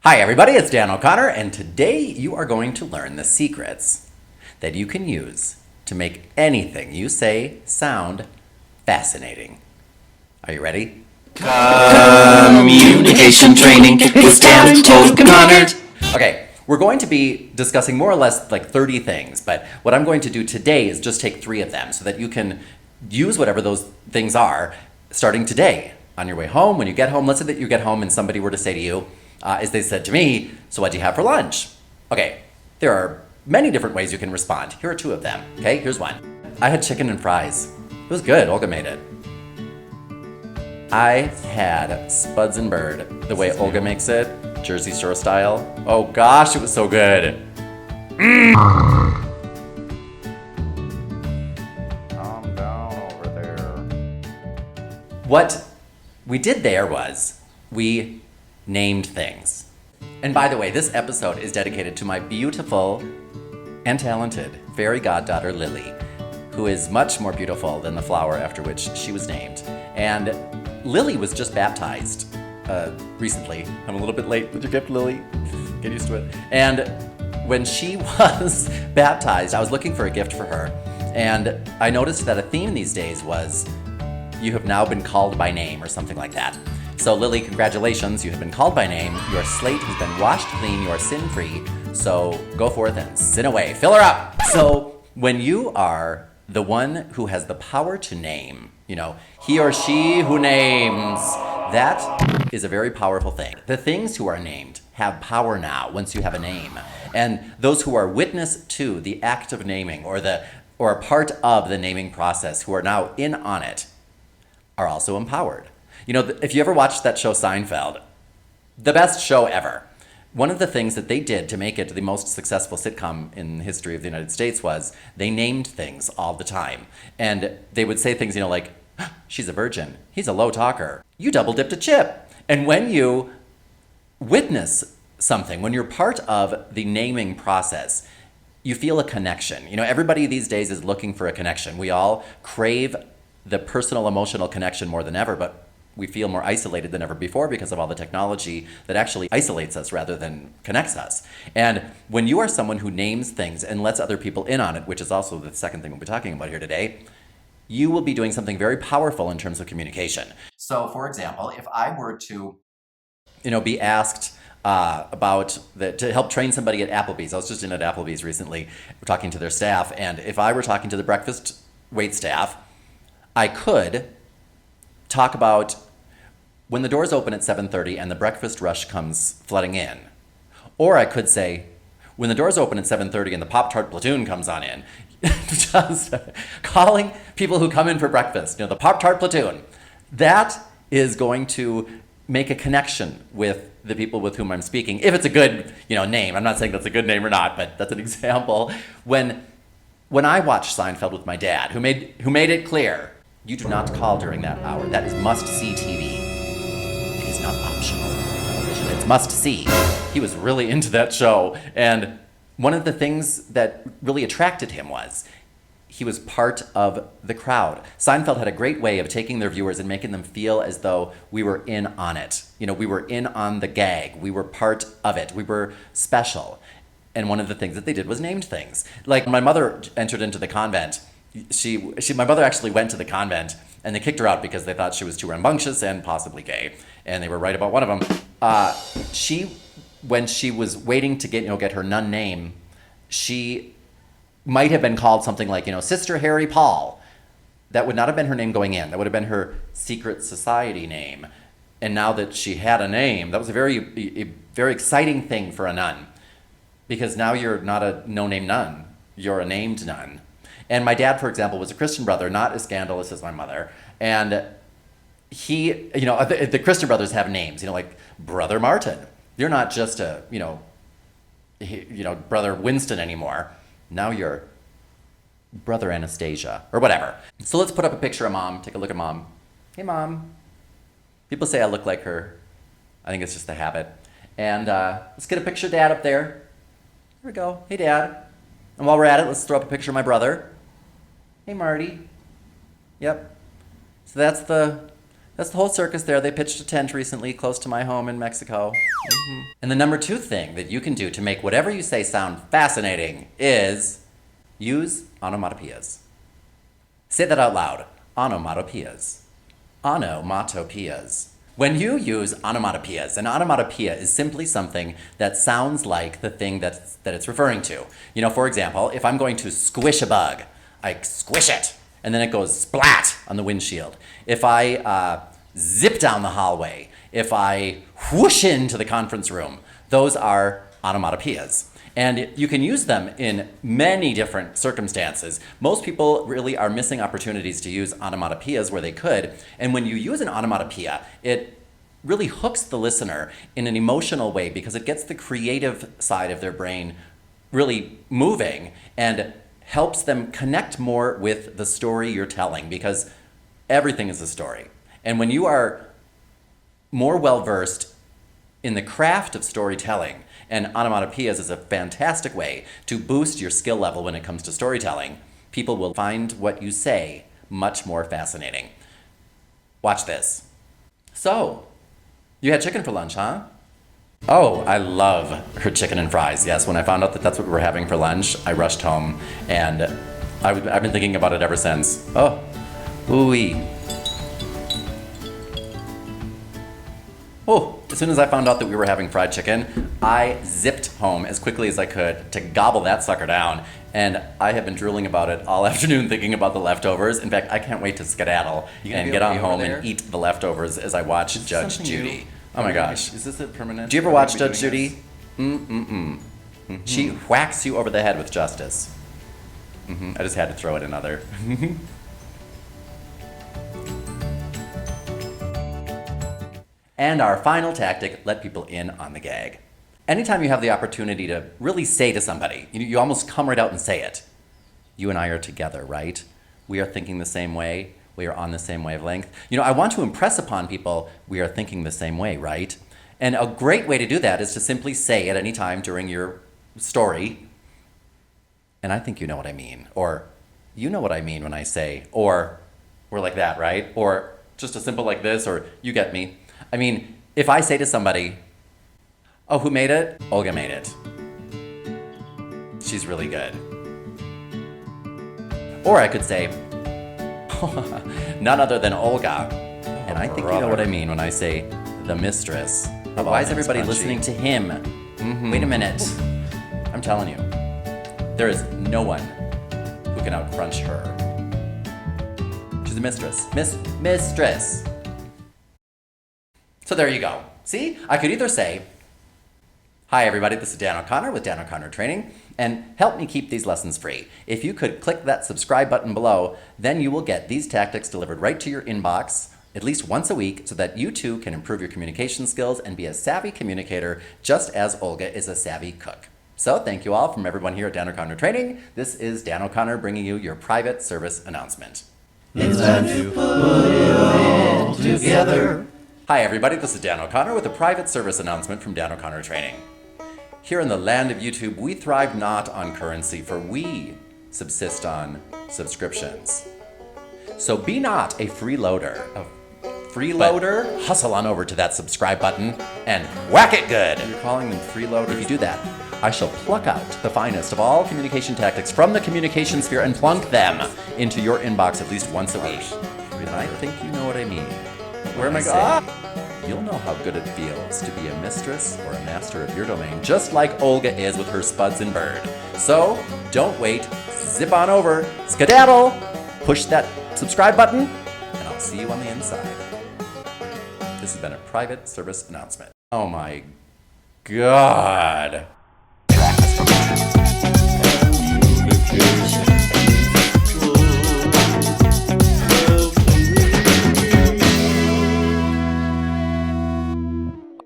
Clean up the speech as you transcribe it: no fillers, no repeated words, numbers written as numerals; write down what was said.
Hi, everybody, it's Dan O'Connor, and today you are going to learn the secrets that you can use to make anything you say sound fascinating. Are you ready? Communication training with Dan O'Connor. Okay, we're going to be discussing more or less like 30 things, but what I'm going to do today is just take 3 of them so that you can use whatever those things are starting today. On your way home, when you get home, let's say that you get home and somebody were to say to you, as they said to me, "So what'd you have for lunch?" Okay, there are many different ways you can respond. Here are 2 of them. Okay, here's one. I had chicken and fries. It was good. Olga made it. I had Spuds and Bird, the way Olga makes it, Jersey Shore style. Oh gosh, it was so good. Calm down over there. What we did there was we named things. And by the way, this episode is dedicated to my beautiful and talented fairy goddaughter, Lily, who is much more beautiful than the flower after which she was named. And Lily was just baptized recently. I'm a little bit late with your gift, Lily. Get used to it. And when she was baptized, I was looking for a gift for her. And I noticed that a theme these days was, "You have now been called by name," or something like that. So Lily, congratulations, you have been called by name. Your slate has been washed clean, you are sin-free. So go forth and sin away. Fill her up. So when you are the one who has the power to name, he or she who names, that is a very powerful thing. The things who are named have power now once you have a name. And those who are witness to the act of naming or a part of the naming process who are now in on it are also empowered. If you ever watched that show Seinfeld, the best show ever, one of the things that they did to make it the most successful sitcom in the history of the United States was they named things all the time. And they would say things, like, "She's a virgin. He's a low talker. You double dipped a chip." And when you witness something, when you're part of the naming process, you feel a connection. Everybody these days is looking for a connection. We all crave the personal emotional connection more than ever, but we feel more isolated than ever before because of all the technology that actually isolates us rather than connects us. And when you are someone who names things and lets other people in on it, which is also the second thing we'll be talking about here today, you will be doing something very powerful in terms of communication. So, for example, if I were to, be asked to help train somebody at Applebee's. I was just in at Applebee's recently, talking to their staff, and if I were talking to the breakfast wait staff, I could talk about when the doors open at 7:30 and the breakfast rush comes flooding in. Or I could say, when the doors open at 7:30 and the Pop-Tart platoon comes on in. Just calling people who come in for breakfast, the Pop-Tart platoon. That is going to make a connection with the people with whom I'm speaking. If it's a good, name. I'm not saying that's a good name or not, but that's an example. When I watched Seinfeld with my dad, who made it clear, you do not call during that hour. That is must-see TV. It is not optional television. It's must-see. He was really into that show. And one of the things that really attracted him was he was part of the crowd. Seinfeld had a great way of taking their viewers and making them feel as though we were in on it. We were in on the gag. We were part of it. We were special. And one of the things that they did was named things. Like my mother entered into the convent. My mother actually went to the convent and they kicked her out because they thought she was too rambunctious and possibly gay. And they were right about one of them. When she was waiting to get her nun name, she might have been called something like, Sister Harry Paul. That would not have been her name going in. That would have been her secret society name. And now that she had a name, that was a very exciting thing for a nun. Because now you're not a no-name nun. You're a named nun. And my dad, for example, was a Christian brother, not as scandalous as my mother. And he, the Christian brothers have names, like Brother Martin. You're not just a, Brother Winston anymore. Now you're Brother Anastasia or whatever. So let's put up a picture of Mom. Take a look at Mom. Hey, Mom. People say I look like her. I think it's just a habit. And let's get a picture of Dad up there. Here we go. Hey, Dad. And while we're at it, let's throw up a picture of my brother. Hey, Marty. Yep. So that's the That's the whole circus there. They pitched a tent recently close to my home in Mexico. And the number 2 thing that you can do to make whatever you say sound fascinating is use onomatopoeias. Say that out loud. Onomatopoeias. Onomatopoeias. When you use onomatopoeias, an onomatopoeia is simply something that sounds like the thing that it's referring to. You know, for example, if I'm going to squish a bug, I squish it, and then it goes splat on the windshield. If I zip down the hallway, if I whoosh into the conference room, those are onomatopoeias. And you can use them in many different circumstances. Most people really are missing opportunities to use onomatopoeias where they could. And when you use an onomatopoeia, it really hooks the listener in an emotional way because it gets the creative side of their brain really moving and helps them connect more with the story you're telling, because everything is a story. And when you are more well-versed in the craft of storytelling, and onomatopoeias is a fantastic way to boost your skill level when it comes to storytelling, people will find what you say much more fascinating. Watch this. So, you had chicken for lunch, huh? Oh, I love her chicken and fries. Yes, when I found out that that's what we were having for lunch, I rushed home, and I've been thinking about it ever since. Oh, ooh-wee. Oh, as soon as I found out that we were having fried chicken, I zipped home as quickly as I could to gobble that sucker down. And I have been drooling about it all afternoon, thinking about the leftovers. In fact, I can't wait to skedaddle and get on home and eat the leftovers as I watch Judge Judy. Oh my gosh. Is this a permanent? Do you ever watch Judge Judy? She whacks you over the head with justice. I just had to throw it in other. And our final tactic, let people in on the gag. Anytime you have the opportunity to really say to somebody, you almost come right out and say it. You and I are together, right? We are thinking the same way. We are on the same wavelength. You know, I want to impress upon people we are thinking the same way, right? And a great way to do that is to simply say at any time during your story, and I think you know what I mean, or you know what I mean when I say, or we're like that, right? Or just a simple like this, or you get me. I mean, if I say to somebody, oh, who made it? Olga made it. She's really good. Or I could say, none other than Olga. And I think you know what I mean when I say the mistress. Why is everybody listening to him? Wait a minute. I'm telling you, there is no one who can out-crunch her. She's a mistress. Mistress. So there you go. See? I could either say, hi everybody, this is Dan O'Connor with Dan O'Connor Training, and help me keep these lessons free. If you could click that subscribe button below, then you will get these tactics delivered right to your inbox at least once a week so that you too can improve your communication skills and be a savvy communicator just as Olga is a savvy cook. So thank you all from everyone here at Dan O'Connor Training. This is Dan O'Connor bringing you your private service announcement. It's time to put it all together. Hi everybody, this is Dan O'Connor with a private service announcement from Dan O'Connor Training. Here in the land of YouTube, we thrive not on currency, for we subsist on subscriptions. So be not a freeloader. Hustle on over to that subscribe button and whack it good. You're calling them freeloaders? If you do that, I shall pluck out the finest of all communication tactics from the communication sphere and plunk them into your inbox at least once a week. And I think you know what I mean. Where am I going? You'll know how good it feels to be a mistress or a master of your domain, just like Olga is with her Spuds and Bird. So, don't wait, zip on over, skedaddle, push that subscribe button, and I'll see you on the inside. This has been a private service announcement. Oh my God.